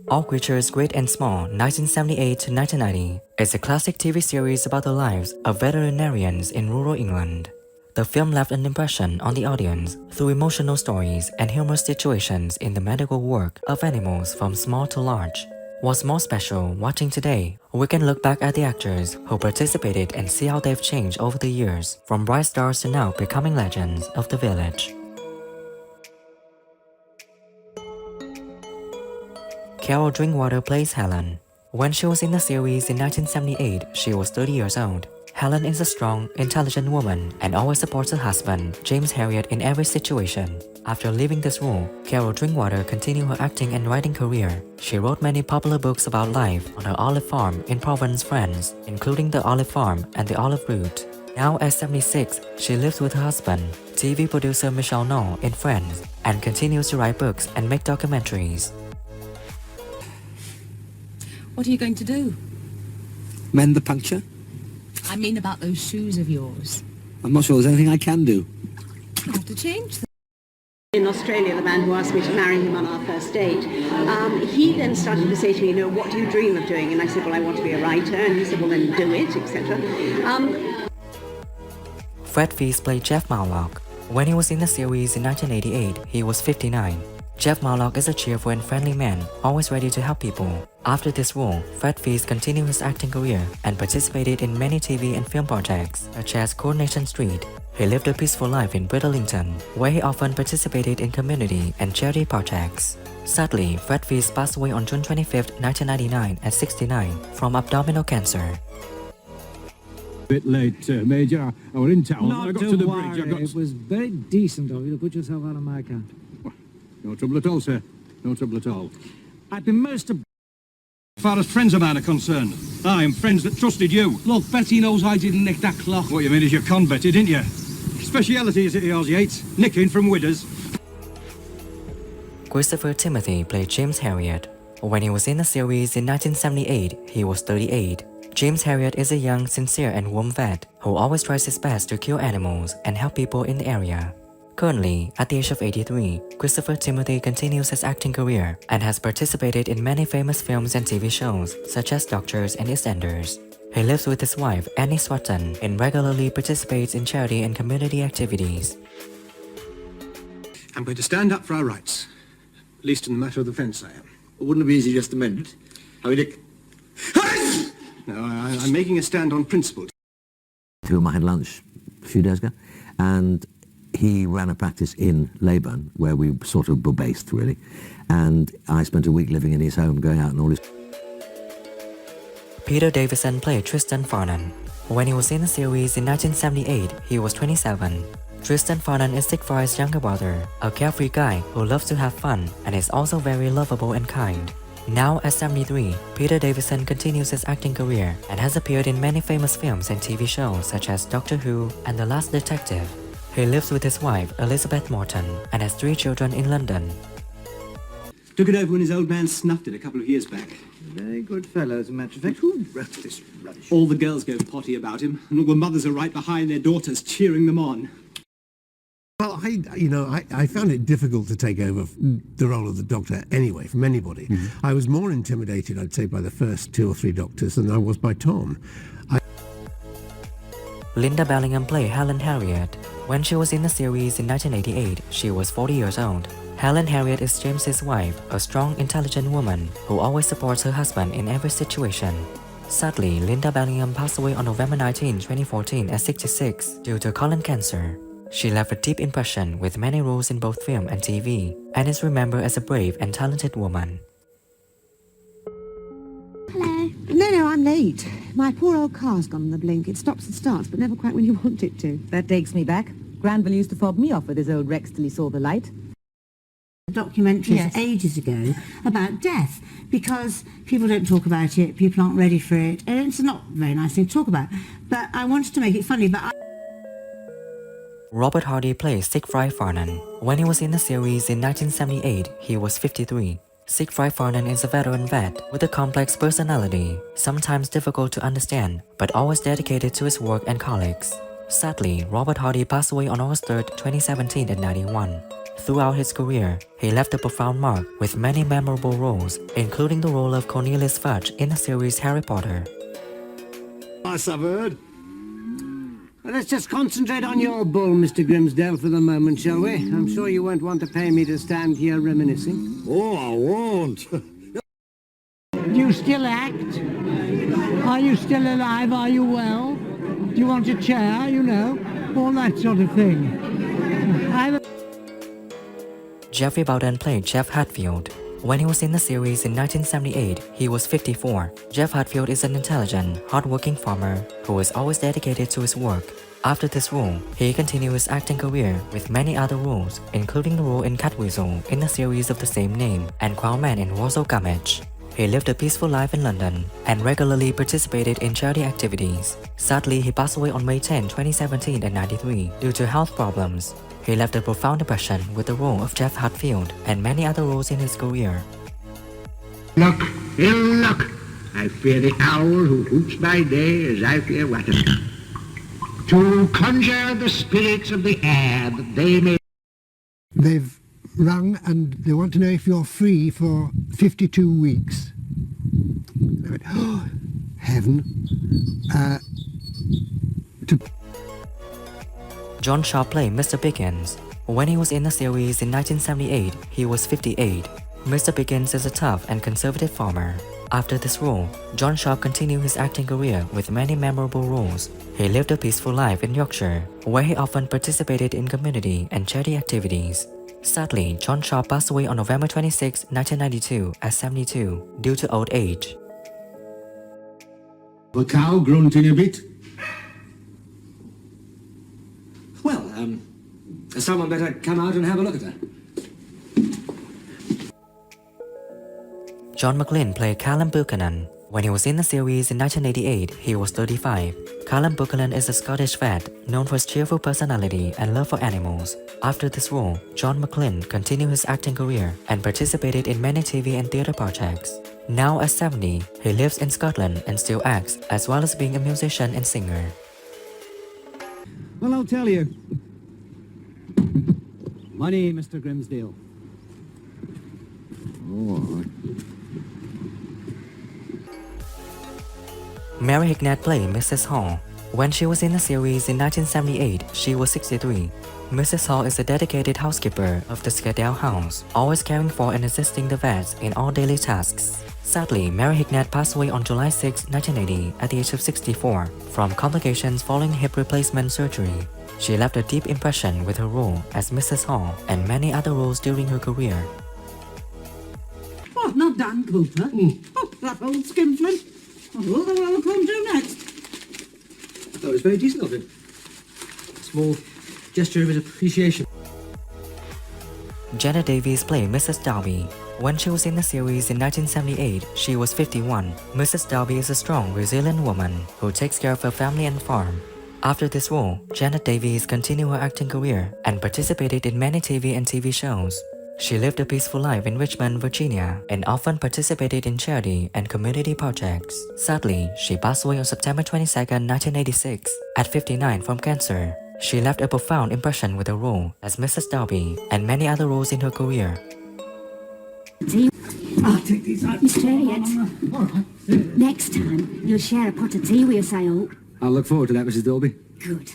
All Creatures Great and Small, 1978 to 1990, is a classic TV series about the lives of veterinarians in rural England. The film left an impression on the audience through emotional stories and humorous situations in the medical work of animals from small to large. What's more special watching today, we can look back at the actors who participated and see how they've changed over the years, from bright stars to now becoming legends of the village. Carol Drinkwater plays Helen. When she was in the series in 1978, she was 30 years old. Helen is a strong, intelligent woman and always supports her husband, James Herriot, in every situation. After leaving this role, Carol Drinkwater continued her acting and writing career. She wrote many popular books about life on her olive farm in Provence, France, including The Olive Farm and The Olive Root. Now at 76, she lives with her husband, TV producer Michel Noll, in France, and continues to write books and make documentaries. What are you going to do? Mend the puncture? I mean about those shoes of yours. I'm not sure there's anything I can do. You have to change them. In Australia, the man who asked me to marry him on our first date, he then started to say to me, what do you dream of doing? And I said, well, I want to be a writer. And he said, well, then do it, etc. Fred Feast played Jeff Marlock. When he was in the series in 1988, he was 59. Jeff Marlock is a cheerful and friendly man, always ready to help people. After this role, Fred Feast continued his acting career and participated in many TV and film projects, such as Coronation Street. He lived a peaceful life in Bridlington, where he often participated in community and charity projects. Sadly, Fred Feast passed away on June 25, 1999 at 69 from abdominal cancer. Bit late, Major. I were in town. Not I got to to the worry. bridge. I got... It was very decent of you to put yourself out on my account. No trouble at all, sir. No trouble at all. I'd be most... As far as friends of mine are concerned, I am friends that trusted you. Look, Betty knows I didn't nick that clock. What you mean is you con Betty, didn't you? Speciality is it yours, Yates? Nicking from widows. Christopher Timothy played James Herriot. When he was in the series in 1978, he was 38. James Herriot is a young, sincere and warm vet who always tries his best to cure animals and help people in the area. Currently, at the age of 83, Christopher Timothy continues his acting career and has participated in many famous films and TV shows such as Doctors and EastEnders. He lives with his wife, Annie Swatton, and regularly participates in charity and community activities. I'm going to stand up for our rights. At least in the matter of the fence, I am. Well, wouldn't it be easy just to mend it? How we Dick? No, I'm making a stand on principle. Two of them I had lunch a few days ago, and he ran a practice in Leyburn, where we sort of were based, really. And I spent a week living in his home, going out and all his... Peter Davison played Tristan Farnan. When he was in the series in 1978, he was 27. Tristan Farnan is Sieg Fry's younger brother, a carefree guy who loves to have fun and is also very lovable and kind. Now at 73, Peter Davison continues his acting career and has appeared in many famous films and TV shows such as Doctor Who and The Last Detective. He lives with his wife, Elizabeth Morton, and has 3 children in London. Took it over when his old man snuffed it a couple of years back. Very good fellow, as a matter of fact. Who wrote this rubbish? All the girls go potty about him, and all the mothers are right behind their daughters, cheering them on. Well, I found it difficult to take over the role of the Doctor anyway, from anybody. I was more intimidated, I'd say, by the first 2 or 3 Doctors than I was by Tom. Linda Bellingham played Helen Herriot. When she was in the series in 1988, she was 40 years old. Helen Herriot is James's wife, a strong, intelligent woman who always supports her husband in every situation. Sadly, Linda Bellingham passed away on November 19, 2014 at 66 due to colon cancer. She left a deep impression with many roles in both film and TV, and is remembered as a brave and talented woman. Hello. No, I'm late. My poor old car's gone on the blink. It stops and starts, but never quite when you want it to. That takes me back. Granville used to fob me off with his old Rex till he saw the light. Documentaries ages ago about death, because people don't talk about it, people aren't ready for it, and it's not a very nice thing to talk about. But I wanted to make it funny, but Robert Hardy plays Sieg Fry Farnan. When he was in the series in 1978, he was 53. Sieg Fry Farnan is a veteran vet with a complex personality, sometimes difficult to understand, but always dedicated to his work and colleagues. Sadly, Robert Hardy passed away on August 3, 2017 at 91. Throughout his career, he left a profound mark with many memorable roles, including the role of Cornelius Fudge in the series Harry Potter. Nice, I've heard. Well, let's just concentrate on your bull, Mr. Grimsdale, for the moment, shall we? I'm sure you won't want to pay me to stand here reminiscing. Oh, I won't. Do you still act? Are you still alive? Are you well? Do you want a chair, you know? All that sort of thing. Jeffrey Bowden played Jeff Hatfield. When he was in the series in 1978, he was 54. Jeff Hatfield is an intelligent, hard-working farmer who is always dedicated to his work. After this role, he continued his acting career with many other roles, including the role in Catweasel in the series of the same name and Crowman in Warsaw Gummidge. He lived a peaceful life in London and regularly participated in charity activities. Sadly, he passed away on May 10, 2017 at 93 due to health problems. He left a profound impression with the role of Jeff Hatfield and many other roles in his career. Look, ill luck! I fear the owl who hoots by day is out here watching. To conjure the spirits of the air that they may... They've rung and they want to know if you're free for 52 weeks. I went, oh, heaven. John Sharp played Mr. Biggins. When he was in the series in 1978, he was 58. Mr. Biggins is a tough and conservative farmer. After this role, John Sharp continued his acting career with many memorable roles. He lived a peaceful life in Yorkshire, where he often participated in community and charity activities. Sadly, John Sharp passed away on November 26, 1992 at 72 due to old age. The cow grunting a bit. Well, someone better come out and have a look at her. John McGlynn played Callum Buchanan. When he was in the series in 1988, he was 35. Callum Buchanan is a Scottish vet, known for his cheerful personality and love for animals. After this role, John McGlynn continued his acting career and participated in many TV and theatre projects. Now at 70, he lives in Scotland and still acts, as well as being a musician and singer. Well, I'll tell you. Money, Mr. Grimsdale. Oh, Mary Hignett played Mrs. Hall. When she was in the series in 1978, she was 63. Mrs. Hall is a dedicated housekeeper of the Skadale house, always caring for and assisting the vets in all daily tasks. Sadly, Mary Hignett passed away on July 6, 1980 at the age of 64 from complications following hip replacement surgery. She left a deep impression with her role as Mrs. Hall and many other roles during her career. What, not Dan Cooper? Oh, that old skinflint. Oh, what will come to next? I thought it was very decent of him. A small gesture of his appreciation. Janet Davies played Mrs. Darby. When she was in the series in 1978, she was 51. Mrs. Darby is a strong, resilient woman who takes care of her family and farm. After this role, Janet Davies continued her acting career and participated in many TV and TV shows. She lived a peaceful life in Richmond, Virginia, and often participated in charity and community projects. Sadly, she passed away on September 22, 1986, at 59 from cancer. She left a profound impression with her role as Mrs. Darby and many other roles in her career. I'll take these out. Mr. Elliot, next time you'll share a pot of tea with us, I hope. I'll look forward to that, Mrs. Dolby. Good.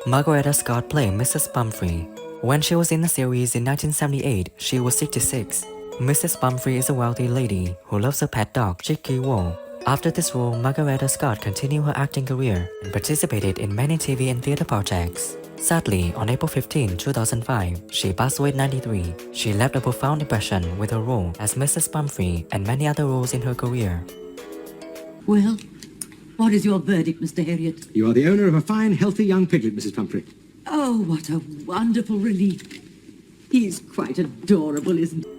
Margaretta Scott played Mrs. Pumphrey. When she was in the series in 1978, she was 66. Mrs. Pumphrey is a wealthy lady who loves her pet dog, Chicky Wool. After this role, Margaretta Scott continued her acting career and participated in many TV and theatre projects. Sadly, on April 15, 2005, she passed away at 93. She left a profound impression with her role as Mrs. Pumphrey and many other roles in her career. Well, what is your verdict, Mr. Harriet? You are the owner of a fine, healthy young piglet, Mrs. Pumphrey. Oh, what a wonderful relief. He's quite adorable, isn't he?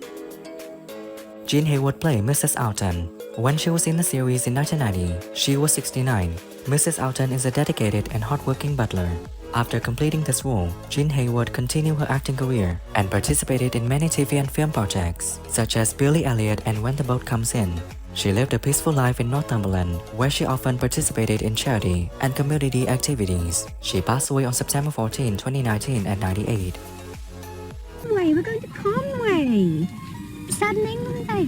Jean Hayward played Mrs. Alton. When she was in the series in 1990, she was 69. Mrs. Alton is a dedicated and hardworking butler. After completing this role, Jean Hayward continued her acting career and participated in many TV and film projects, such as Billy Elliot and When the Boat Comes In. She lived a peaceful life in Northumberland, where she often participated in charity and community activities. She passed away on September 14, 2019 at 98. Conway, we're going to Conway. Sad in England, eh?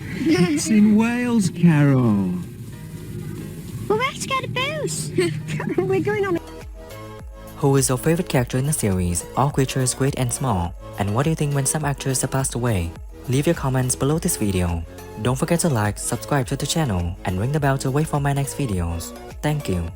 It's in Wales, Carol. Well, we have to get a booze. We're going on. Who is your favorite character in the series, all creatures great and small? And what do you think when some actors have passed away? Leave your comments below this video. Don't forget to like, subscribe to the channel, and ring the bell to wait for my next videos. Thank you.